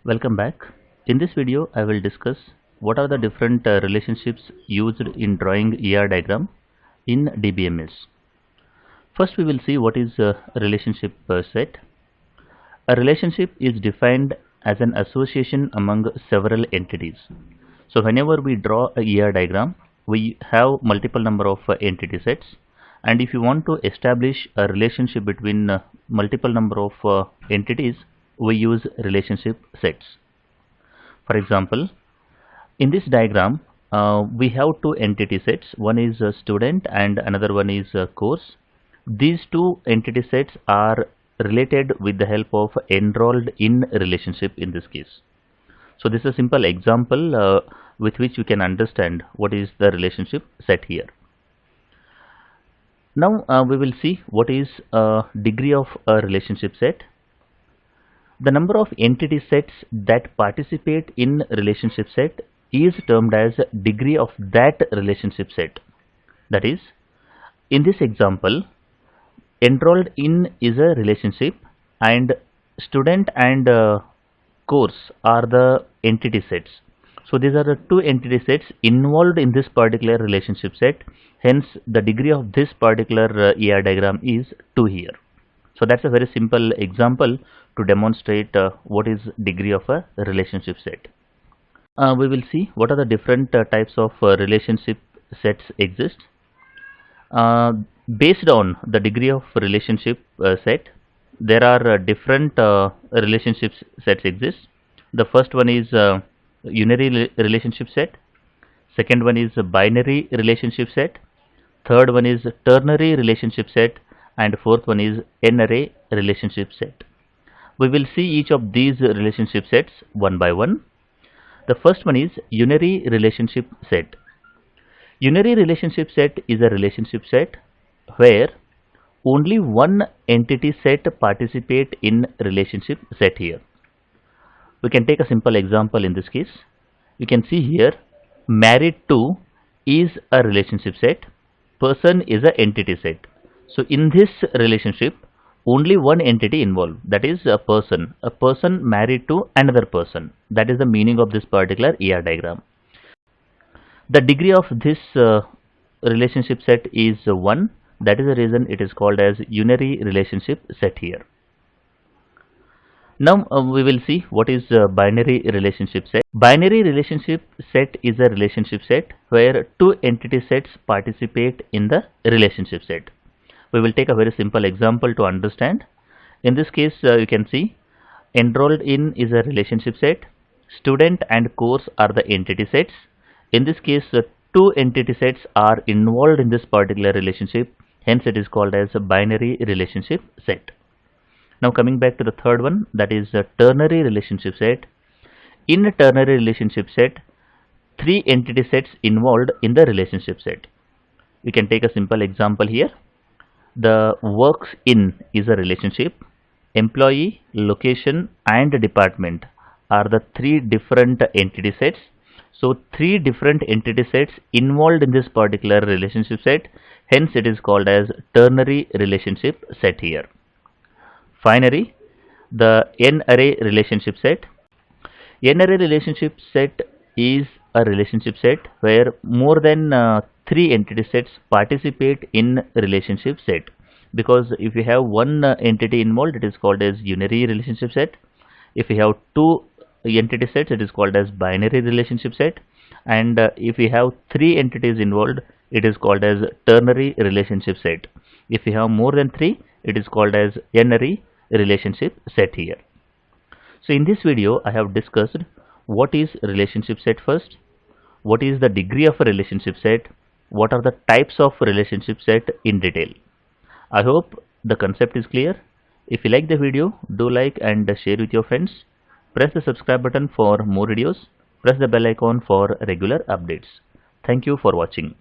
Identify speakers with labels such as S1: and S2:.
S1: Welcome back. In this video, I will discuss what are the different relationships used in drawing ER diagram in DBMS. First, we will see what is a relationship set. A relationship is defined as an association among several entities. So, whenever we draw a ER diagram, we have multiple number of entity sets, and if you want to establish a relationship between multiple number of entities, we use relationship sets. For example, in this diagram, we have two entity sets. One is a student and another one is a course. These two entity sets are related with the help of enrolled in relationship in this case. So this is a simple example with which you can understand what is the relationship set here. Now we will see what is a degree of a relationship set. The number of entity sets that participate in relationship set is termed as degree of that relationship set. That is, in this example, enrolled in is a relationship and student and course are the entity sets. So these are the two entity sets involved in this particular relationship set. Hence, the degree of this particular ER diagram is 2 here. So that's a very simple example to demonstrate what is degree of a relationship set. We will see what are the different types of relationship sets exist. Based on the degree of relationship set, there are different relationship sets exist. The first one is unary relationship set. Second one is binary relationship set. Third one is ternary relationship set, and fourth one is n-array relationship set. We will see each of these relationship sets one by one. The first one is unary relationship set. Unary relationship set is a relationship set where only one entity set participate in relationship set here. We can take a simple example in this case. You can see here married to is a relationship set, person is an entity set. So in this relationship, only one entity involved, that is a person married to another person. That is the meaning of this particular ER diagram. The degree of this relationship set is 1. That is the reason it is called as unary relationship set here. Now we will see what is binary relationship set. Binary relationship set is a relationship set where two entity sets participate in the relationship set. We will take a very simple example to understand. In this case, you can see enrolled in is a relationship set, student and course are the entity sets. In this case, two entity sets are involved in this particular relationship, hence it is called as a binary relationship set. Now coming back to the third one, that is a ternary relationship set. In a ternary relationship set, three entity sets involved in the relationship set. We can take a simple example here. The works in is a relationship, employee, location and department are the three different entity sets. So three different entity sets involved in this particular relationship set, hence it is called as ternary relationship set here. Finally, the n-array relationship set. N-array relationship set is a relationship set where more than three entity sets participate in relationship set, because if you have one entity involved, it is called as unary relationship set. If you have two entity sets, it is called as binary relationship set, and if you have three entities involved, it is called as ternary relationship set. If you have more than three, it is called as n-array relationship set here. So in this video, I have discussed what is relationship set first, what is the degree of a relationship set, what are the types of relationship set in detail. I hope the concept is clear. If you like the video, do like and share with your friends. Press the subscribe button for more videos. Press the bell icon for regular updates. Thank you for watching.